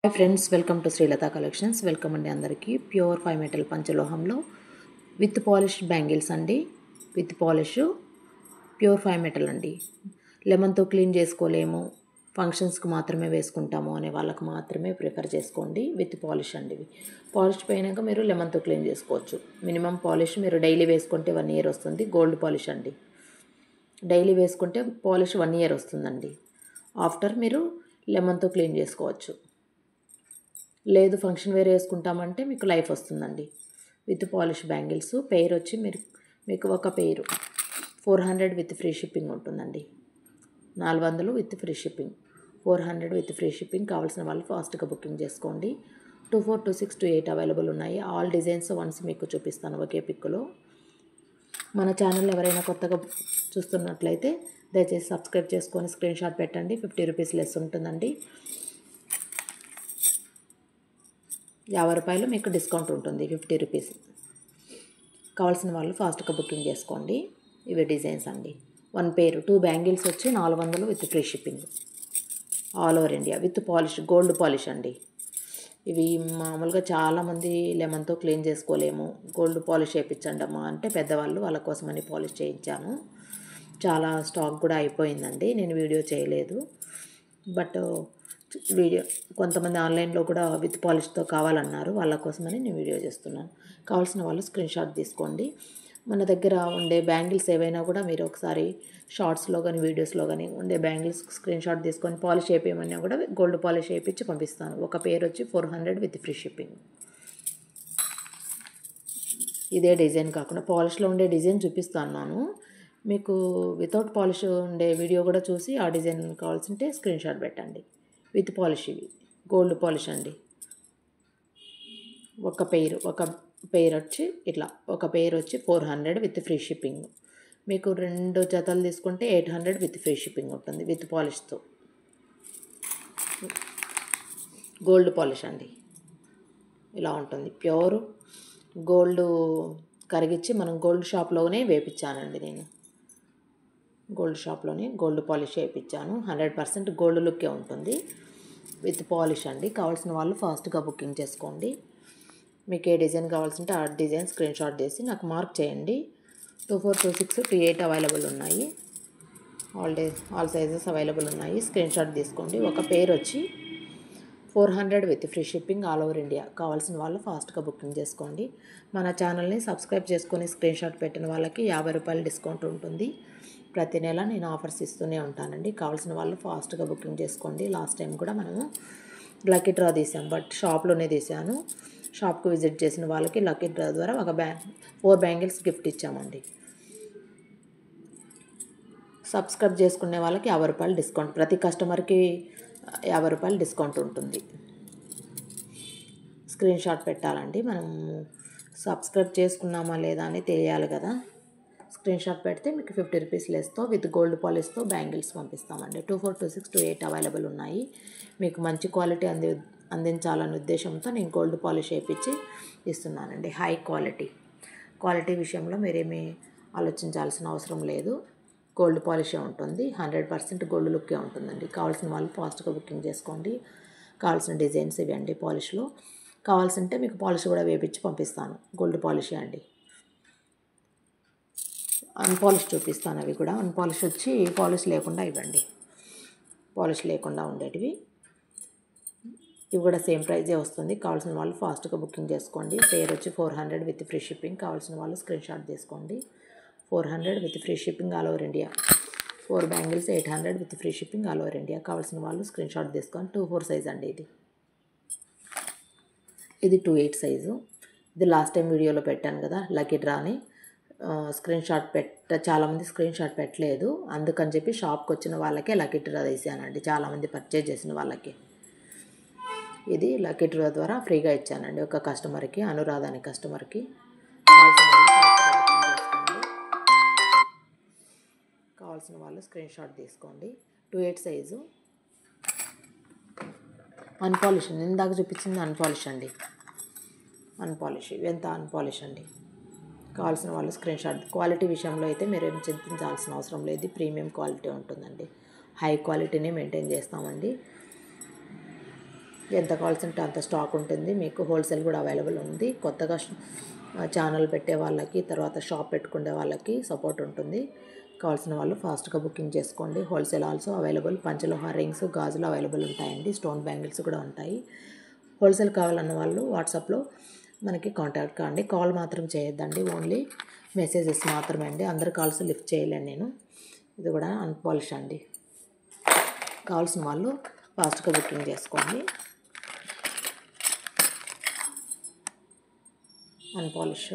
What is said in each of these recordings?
Hi friends, welcome to Srilatha collections. Welcome అండి అందరికీ. Pure 5 metal పంచలోహంలో విత్ పాలిష్ బ్యాంగిల్స్ అండి. విత్ పాలిష్ ప్యూర్ 5 మెటల్ అండి. లెమన్తో క్లీన్ చేసుకోలేము, ఫంక్షన్స్కి మాత్రమే వేసుకుంటాము అనే వాళ్ళకి మాత్రమే ప్రిఫర్ చేసుకోండి. విత్ పాలిష్ అండి. ఇవి పాలిష్ పోయినాక మీరు లెమన్తో క్లీన్ చేసుకోవచ్చు. మినిమం పాలిష్ మీరు డైలీ వేసుకుంటే 1 ఇయర్ వస్తుంది. గోల్డ్ పాలిష్ అండి. డైలీ వేసుకుంటే పాలిష్ 1 ఇయర్ వస్తుందండి. ఆఫ్టర్ మీరు లెమన్తో క్లీన్ చేసుకోవచ్చు. లేదు ఫంక్షన్ వేర్ వేసుకుంటామంటే మీకు లైఫ్ వస్తుందండి. విత్ పాలిష్ బ్యాంగిల్స్ పెయిర్ వచ్చి మీకు ఒక పెయిర్ 400 విత్ ఫ్రీ షిప్పింగ్ ఉంటుందండి. 400 with free shipping, 400 with free shipping. కావాల్సిన వాళ్ళు ఫాస్ట్గా బుకింగ్ చేసుకోండి. 24, 26, 28 అవైలబుల్ ఉన్నాయి. ఆల్ డిజైన్స్ వన్స్ మీకు చూపిస్తాను ఒకే పిక్లో. మన ఛానల్ ఎవరైనా కొత్తగా చూస్తున్నట్లయితే దయచేసి సబ్స్క్రైబ్ చేసుకొని స్క్రీన్ షాట్ పెట్టండి. 50 రూపీస్ లెస్ ఉంటుందండి. 50 రూపాయలు మీకు డిస్కౌంట్ ఉంటుంది. 50 రూపీస్. కావాల్సిన వాళ్ళు ఫాస్ట్గా బుకింగ్ చేసుకోండి. ఇవి డిజైన్స్ అండి. 1 పేరు 2 బ్యాంగిల్స్ వచ్చి 400 with free shipping. All over India with polish, gold polish అండి. ఇవి మామూలుగా చాలామంది లెమన్తో క్లీన్ చేసుకోలేము, గోల్డ్ పాలిష్ వేయించండి అమ్మా అంటే పెద్దవాళ్ళు, వాళ్ళ కోసమని పాలిష్ చేయించాను. చాలా స్టాక్ కూడా అయిపోయిందండి, నేను వీడియో చేయలేదు. బట్ వీడియో కొంతమంది ఆన్లైన్లో కూడా విత్ పాలిష్తో కావాలన్నారు, వాళ్ళ కోసమని నేను వీడియో చేస్తున్నాను. కావాల్సిన వాళ్ళు స్క్రీన్ షాట్ తీసుకోండి. మన దగ్గర ఉండే బ్యాంగిల్స్ ఏవైనా కూడా మీరు ఒకసారి షార్ట్స్లో కానీ వీడియోస్లో కానీ ఉండే బ్యాంగిల్స్ స్క్రీన్ షాట్ తీసుకొని పాలిష్ వేయమన్నా కూడా గోల్డ్ పాలిష్ వేయించి పంపిస్తాను. ఒక పేరు వచ్చి 400 విత్ ఫ్రీ షిప్పింగ్. ఇదే డిజైన్ కాకుండా పాలిష్లో ఉండే డిజైన్ చూపిస్తున్నాను మీకు. వితౌట్ పాలిష్ ఉండే వీడియో కూడా చూసి ఆ డిజైన్ కావాల్సింటే స్క్రీన్ షాట్ పెట్టండి. విత్ పాలిష్ ఇవి గోల్డ్ పాలిష్ అండి. ఒక పెయిర్ వచ్చి ఇట్లా ఒక పెయిర్ వచ్చి 400 విత్ ఫ్రీ షిప్పింగ్. మీకు 2 జతలు తీసుకుంటే 800 విత్ ఫ్రీ షిప్పింగ్ ఉంటుంది. విత్ పాలిష్తో గోల్డ్ పాలిష్ అండి. ఇలా ఉంటుంది. ప్యూర్ గోల్డ్ కరిగించి మనం గోల్డ్ షాప్లోనే వేయించానండి. నేను గోల్డ్ షాప్లోనే గోల్డ్ పాలిష్ వేయించాను. 100% గోల్డ్ లుక్కే ఉంటుంది. విత్ పాలిష్ అండి. కావాల్సిన వాళ్ళు ఫాస్ట్గా బుకింగ్ చేసుకోండి. మీకు ఏ డిజైన్ కావాల్సింటే ఆ డిజైన్ స్క్రీన్ షాట్ చేసి నాకు మార్క్ చేయండి. 24, 26, 28 అవైలబుల్ ఉన్నాయి. ఆల్ సైజెస్ అవైలబుల్ ఉన్నాయి. స్క్రీన్ షాట్ తీసుకోండి. ఒక పేరు వచ్చి 400 with free shipping all over India. కావాల్సిన వాళ్ళు ఫాస్ట్గా బుకింగ్ చేసుకోండి. మన ఛానల్ని సబ్స్క్రైబ్ చేసుకొని స్క్రీన్ షాట్ పెట్టిన వాళ్ళకి 50 రూపాయలు డిస్కౌంట్ ఉంటుంది. ప్రతి నెల నేను ఆఫర్స్ ఇస్తూనే ఉంటానండి. కావాల్సిన వాళ్ళు ఫాస్ట్గా బుకింగ్ చేసుకోండి. లాస్ట్ టైం కూడా మనము లక్కీ డ్రా తీసాం, బట్ షాప్లోనే తీసాను. షాప్కి విజిట్ చేసిన వాళ్ళకి లక్కీ డ్రా ద్వారా 4 బ్యాంగిల్స్ గిఫ్ట్ ఇచ్చామండి. సబ్స్క్రైబ్ చేసుకునే వాళ్ళకి 50 రూపాయలు డిస్కౌంట్. ప్రతి కస్టమర్కి 50 రూపాయలు డిస్కౌంట్ ఉంటుంది. స్క్రీన్ షాట్ పెట్టాలండి. మనం సబ్స్క్రైబ్ చేసుకున్నామా లేదా అని తెలియాలి కదా. స్క్రీన్ షాట్ పెడితే మీకు 50 రూపీస్ లెస్తో విత్ గోల్డ్ పాలిష్తో బ్యాంగిల్స్ పంపిస్తామండి. 24, 26, 28 అవైలబుల్ ఉన్నాయి. మీకు మంచి క్వాలిటీ అందించాలనే ఉద్దేశంతో నేను గోల్డ్ పాలిష్ వేయించి ఇస్తున్నానండి. హై క్వాలిటీ విషయంలో మీరేమీ ఆలోచించాల్సిన అవసరం లేదు. గోల్డ్ పాలిషే ఉంటుంది. 100% గోల్డ్ లుక్కే ఉంటుందండి. కావాల్సిన వాళ్ళు ఫాస్ట్గా బుకింగ్ చేసుకోండి. కావాల్సిన డిజైన్స్ ఇవి అండి. పాలిష్లో కావాల్సింటే మీకు పాలిష్ కూడా వేయించి పంపిస్తాను. గోల్డ్ పాలిషే అండి. అన్పాలిష్ చూపిస్తాను. అవి కూడా అన్పాలిష్ వచ్చి పాలిష్ లేకుండా ఇవ్వండి. పాలిష్ లేకుండా ఉండేటివి ఇవి కూడా సేమ్ ప్రైజే వస్తుంది. కావాల్సిన వాళ్ళు ఫాస్ట్గా బుకింగ్ చేసుకోండి. పేరు వచ్చి 400 విత్ ఫ్రీ షిప్పింగ్. కావాల్సిన వాళ్ళు స్క్రీన్ షాట్ తీసుకోండి. 400 with free shipping all over India. 4 bangles 800 with free shipping all over India. కావాల్సిన వాళ్ళు స్క్రీన్ షాట్ తీసుకోండి. 24 సైజ్ అండి. ఇది 28 సైజు. ఇది లాస్ట్ టైం వీడియోలో పెట్టాను కదా లక్కీ డ్రాని. స్క్రీన్ షాట్ చాలామంది స్క్రీన్ షాట్ పెట్టలేదు, అందుకని చెప్పి షాప్కి వచ్చిన వాళ్ళకే లక్కీ డ్రా తీసానండి. చాలామంది పర్చేజ్ చేసిన వాళ్ళకి ఇది లక్కీ డ్రా ద్వారా ఫ్రీగా ఇచ్చానండి. ఒక కస్టమర్కి, అనురాధ అనే కస్టమర్కి. కావాల్సిన వాళ్ళు స్క్రీన్ షాట్ తీసుకోండి. 28 సైజు అన్పాలిష్. ఇందాక చూపించింది అన్పాలిష్ అండి. అన్పాలిష్ ఎంత అన్పాలిష్ అండి. కావాల్సిన వాళ్ళు స్క్రీన్ షాట్. క్వాలిటీ విషయంలో అయితే మీరేం చింతించాల్సిన అవసరం లేదు. ప్రీమియం క్వాలిటీ ఉంటుందండి. హై క్వాలిటీని మెయింటైన్ చేస్తామండి. ఎంత కావాల్సింటే అంత స్టాక్ ఉంటుంది. మీకు హోల్సేల్ కూడా అవైలబుల్ ఉంది. కొత్తగా ఛానల్ పెట్టే వాళ్ళకి, తర్వాత షాప్ పెట్టుకునే వాళ్ళకి సపోర్ట్ ఉంటుంది. కావాల్సిన వాళ్ళు ఫాస్ట్గా బుకింగ్ చేసుకోండి. Wholesale also available. పంచలోహ రింగ్స్, గాజులు అవైలబుల్ ఉంటాయండి. స్టోన్ బ్యాంగిల్స్ కూడా ఉంటాయి. హోల్సేల్ కావాలన్న వాళ్ళు వాట్సాప్లో మనకి కాంటాక్ట్ కాండి. కాల్ మాత్రం చేయొద్దండి, ఓన్లీ మెసేజెస్ మాత్రమే అండి. అందరు కాల్స్ లిఫ్ట్ చేయలేను నేను. ఇది కూడా అన్పాలిష్ అండి. కావాల్సిన వాళ్ళు ఫాస్ట్గా బుకింగ్ చేసుకోండి. అన్పాలిష్.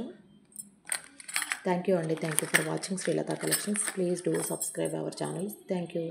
థ్యాంక్ యూ అండి. Thank you for watching Srilatha collections. Please do subscribe our channel. Thank you.